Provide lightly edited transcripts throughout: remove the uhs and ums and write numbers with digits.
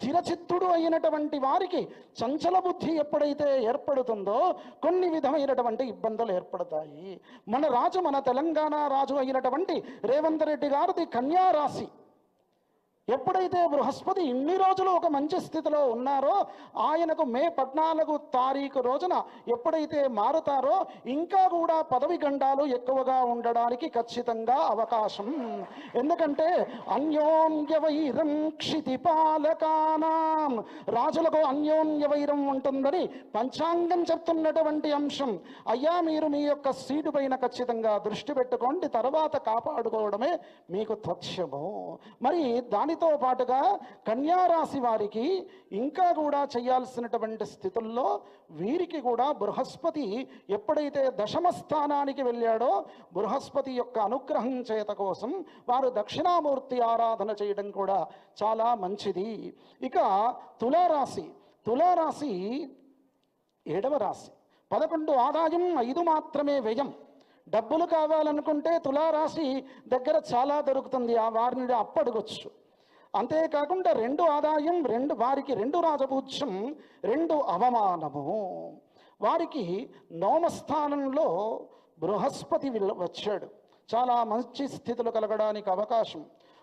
స్థిరచిత్తుడు అయినటువంటి వారికి చంచల బుద్ధి ఎప్పుడైతే ఏర్పడుతుందో కొన్ని విధమైనటువంటి ఇబ్బందులు ఏర్పడతాయి. మన తెలంగాణ రాజు అయినటువంటి రేవంత్ రెడ్డి గారిది కన్యా రాశి. ఎప్పుడైతే బృహస్పతి ఇన్ని రోజులు ఒక మంచి స్థితిలో ఉన్నారో ఆయనకు మే 14 తారీఖు రోజున ఎప్పుడైతే మారుతారో ఇంకా కూడా పదవి గండాలు ఎక్కువగా ఉండడానికి ఖచ్చితంగా అవకాశం. ఎందుకంటే అన్యోన్య వైరం క్షితిపాలకానాం, రాజులకు అన్యోన్య వైరం ఉంటుందని పంచాంగం చెప్తున్నటువంటి అంశం. అయ్యా మీరు మీ యొక్క సీటు పైన ఖచ్చితంగా దృష్టి పెట్టుకోండి, తర్వాత కాపాడుకోవడమే మీకు తథ్యము. మరి దానితో పాటుగా కన్యారాశి వారికి ఇంకా కూడా చేయాల్సినటువంటి స్థితుల్లో వీరికి కూడా బృహస్పతి ఎప్పుడైతే దశమ స్థానానికి వెళ్ళాడో బృహస్పతి యొక్క అనుగ్రహం చేత కోసం వారు దక్షిణామూర్తి ఆరాధన చేయడం కూడా చాలా మంచిది. ఇక తులారాశి 7వ రాశి. 11 ఆదాయం, 5 మాత్రమే వ్యయం. డబ్బులు కావాలనుకుంటే తులారాశి దగ్గర చాలా దొరుకుతుంది, ఆ వారిని అప్పడగొచ్చు. అంతేకాకుండా 2 ఆదాయం, వారికి 2 రాజపూజ్యం, 2 అవమానము. వారికి 9వ స్థానంలో బృహస్పతి వచ్చాడు. చాలా మంచి స్థితులు కలగడానికి అవకాశం,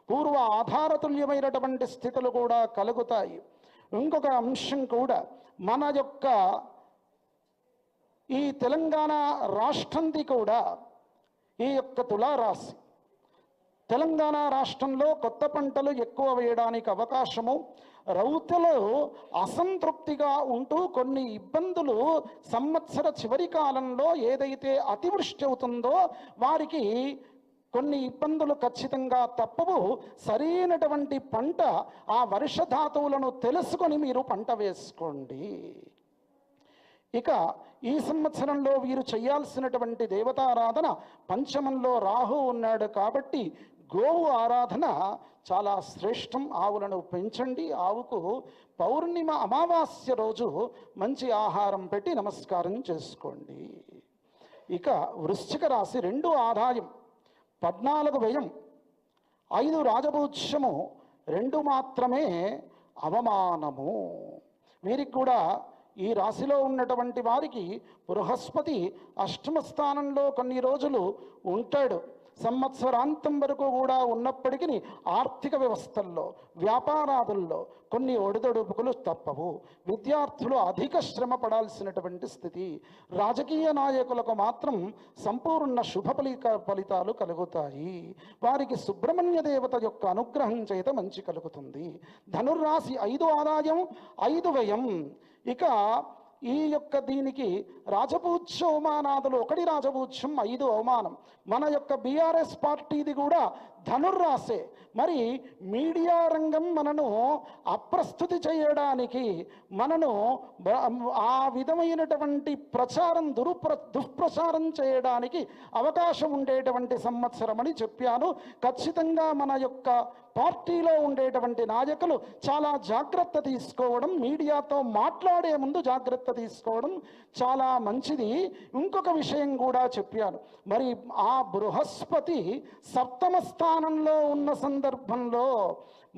పూర్వ ఆధారతుల్యమైనటువంటి స్థితులు కూడా కలుగుతాయి. ఇంకొక అంశం కూడా, మన యొక్క ఈ తెలంగాణ రాష్ట్రంది కూడా ఈ యొక్క తులారాశి, తెలంగాణ రాష్ట్రంలో కొత్త పంటలు ఎక్కువ వేయడానికి అవకాశము. రైతులు అసంతృప్తిగా ఉంటూ కొన్ని ఇబ్బందులు సంవత్సర చివరి కాలంలో ఏదైతే అతివృష్టి అవుతుందో వారికి కొన్ని ఇబ్బందులు ఖచ్చితంగా తప్పవు. సరైనటువంటి పంట, ఆ వర్షధాతువులను తెలుసుకొని మీరు పంట వేసుకోండి. ఇక ఈ సంవత్సరంలో వీరు చేయాల్సినటువంటి దేవతారాధన, పంచమంలో రాహు ఉన్నాడు కాబట్టి గోవు ఆరాధన చాలా శ్రేష్టం. ఆవులను పెంచండి. ఆవుకు పౌర్ణిమ అమావాస్య రోజు మంచి ఆహారం పెట్టి నమస్కారం చేసుకోండి. ఇక వృశ్చిక రాశి 2 ఆదాయం, 14 వ్యయం, 5 రాజపూజ్యము, 2 మాత్రమే అవమానము. వీరికి కూడా ఈ రాశిలో ఉన్నటువంటి వారికి బృహస్పతి అష్టమ స్థానంలో కొన్ని రోజులు ఉంటాడు. సంవత్సరాంతం వరకు కూడా ఉన్నప్పటికీ ఆర్థిక వ్యవస్థల్లో, వ్యాపారాదుల్లో కొన్ని ఒడిదొడుపులు తప్పవు. విద్యార్థులు అధిక శ్రమ పడాల్సినటువంటి స్థితి. రాజకీయ నాయకులకు మాత్రం సంపూర్ణ శుభ ఫలితాలు కలుగుతాయి. వారికి సుబ్రహ్మణ్య దేవత యొక్క అనుగ్రహం చేత మంచి కలుగుతుంది. ధనుర్రాశి 5 ఆదాయం, 5 వ్యయం. ఇక ఈ యొక్క దీనికి రాజపూజ్య అవమానాదులు, 1 రాజపూజ్యం, 5 అవమానం. మన యొక్క బీఆర్ఎస్ పార్టీది కూడా ధనుర్రాశే. మరి మీడియా రంగం మనను అప్రస్తుతి చేయడానికి, మనను ఆ విధమైనటువంటి ప్రచారం, దుష్ప్రచారం చేయడానికి అవకాశం ఉండేటువంటి సంవత్సరం అని చెప్పాను. ఖచ్చితంగా మన యొక్క పార్టీలో ఉండేటువంటి నాయకులు చాలా జాగ్రత్త తీసుకోవడం, మీడియాతో మాట్లాడే ముందు జాగ్రత్త తీసుకోవడం చాలా మంచిది. ఇంకొక విషయం కూడా చెప్పాను. మరి ఆ బృహస్పతి 7వ స్థానంలో ఉన్న సందర్భంలో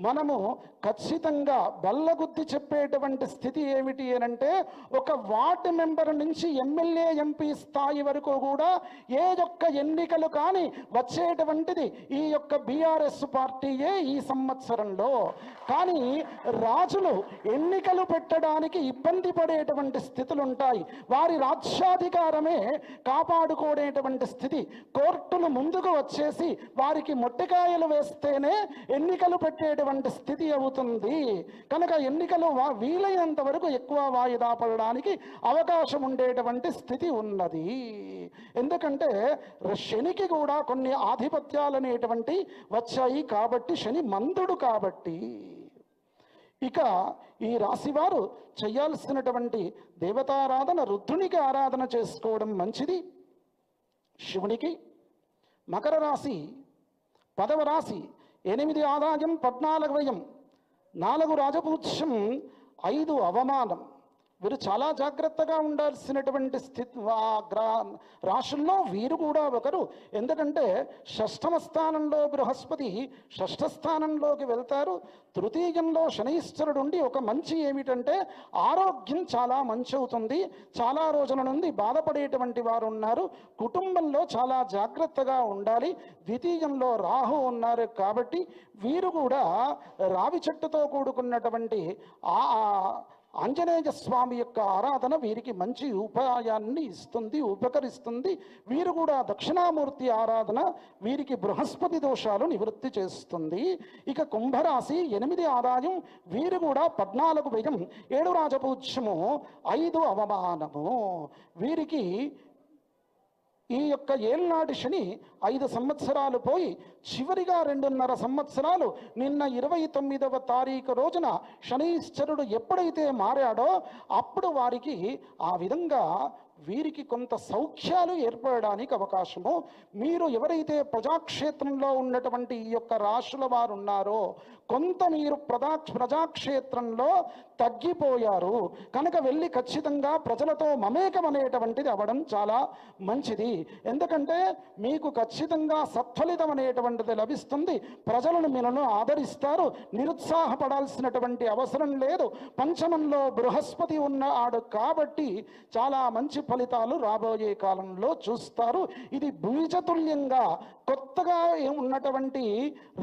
మనము ఖచ్చితంగా బల్లగుద్ది చెప్పేటువంటి స్థితి ఏమిటి అనంటే, ఒక వార్డు మెంబర్ నుంచి ఎమ్మెల్యే, ఎంపీ స్థాయి వరకు కూడా ఏ యొక్క ఎన్నికలు కానీ వచ్చేటువంటిది ఈ యొక్క బీఆర్ఎస్ పార్టీయే ఈ సంవత్సరంలో. కానీ రాజులు ఎన్నికలు పెట్టడానికి ఇబ్బంది పడేటువంటి స్థితులు ఉంటాయి. వారి రాజ్యాధికారమే కాపాడుకోనేటువంటి స్థితి. కోర్టులు ముందుకు వచ్చేసి వారికి మొట్టికాయలు వేస్తేనే ఎన్నికలు పెట్టేటువంటి స్థితి అవుతుంది. కనుక ఎన్నికలు వీలైనంత వరకు ఎక్కువ వాయిదా పడడానికి అవకాశం ఉండేటువంటి స్థితి ఉన్నది. ఎందుకంటే శనికి కూడా కొన్ని ఆధిపత్యాలు అనేటువంటి వచ్చాయి కాబట్టి, శని మందుడు కాబట్టి. ఇక ఈ రాశివారు చేయాల్సినటువంటి దేవతారాధన, రుద్రునికి ఆరాధన చేసుకోవడం మంచిది, శివునికి. మకర రాశి 10వ రాశి, 8 ఆదాయం, 14 వ్యయం, 4 రాజపూజ్యం, 5 అవమానం. వీరు చాలా జాగ్రత్తగా ఉండాల్సినటువంటి స్థితి రాశుల్లో వీరు కూడా ఒకరు. ఎందుకంటే షష్ఠమ స్థానంలో బృహస్పతి షష్ఠ స్థానంలోకి వెళ్తారు. తృతీయంలో శనైశ్వరుడు ఉండి ఒక మంచి ఏమిటంటే ఆరోగ్యం చాలా మంచి అవుతుంది. చాలా రోజుల నుండి బాధపడేటువంటి వారు ఉన్నారు, కుటుంబంలో చాలా జాగ్రత్తగా ఉండాలి. ద్వితీయంలో రాహు ఉన్నారు కాబట్టి వీరు కూడా రావి చెట్టుతో కూడుకున్నటువంటి ఆంజనేయ స్వామి యొక్క ఆరాధన వీరికి మంచి ఉపాయాన్ని ఇస్తుంది, ఉపకరిస్తుంది. వీరు కూడా దక్షిణామూర్తి ఆరాధన వీరికి బృహస్పతి దోషాలు నివృత్తి చేస్తుంది. ఇక కుంభరాశి 8 ఆదాయం, వీరు కూడా 14 వ్యయం, 7 రాజపూజ్యము, 5 అవమానము. వీరికి ఈ యొక్క ఏళ్నాటి శని 5 సంవత్సరాలు పోయి చివరిగా 2.5 సంవత్సరాలు నిన్న 29వ తారీఖు రోజున శనీశ్వరుడు ఎప్పుడైతే మారాడో అప్పుడు వారికి ఆ విధంగా వీరికి కొంత సౌఖ్యాలు ఏర్పడడానికి అవకాశము. మీరు ఎవరైతే ప్రజాక్షేత్రంలో ఉన్నటువంటి ఈ యొక్క రాశుల వారు ఉన్నారో కొంత మీరు ప్రజాక్షేత్రంలో తగ్గిపోయారు కనుక వెళ్ళి ఖచ్చితంగా ప్రజలతో మమేకం అనేటువంటిది అవ్వడం చాలా మంచిది. ఎందుకంటే మీకు ఖచ్చితంగా సత్ఫలితం అనేటువంటిది లభిస్తుంది. ప్రజలను మీలను ఆదరిస్తారు, నిరుత్సాహపడాల్సినటువంటి అవసరం లేదు. పంచమంలో బృహస్పతి ఉన్నాడు కాబట్టి చాలా మంచి ఫలితాలు రాబోయే కాలంలో చూస్తారు. ఇది బీజతుల్యంగా కొత్తగా ఉన్నటువంటి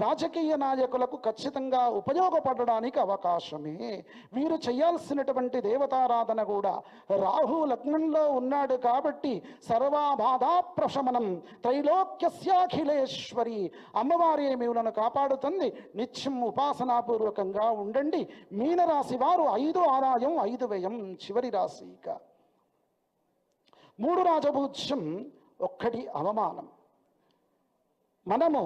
రాజకీయ నాయకులకు ఖచ్చితంగా ఉపయోగపడడానికి అవకాశమే. వీరు చేయాల్సినటువంటి దేవతారాధన కూడా రాహు లగ్నంలో ఉన్నాడు కాబట్టి సర్వాబాధా ప్రశమనం త్రైలోక్యస్యాఖిలేశ్వరి అమ్మవారి మీలను కాపాడుతుంది. నిత్యం ఉపాసనాపూర్వకంగా ఉండండి. మీనరాశి వారు 5 ఆదాయం 5 వ్యయం, చివరి రాశి. ఇక 3 రాజపూజ్యం, 1 అవమానం. మనము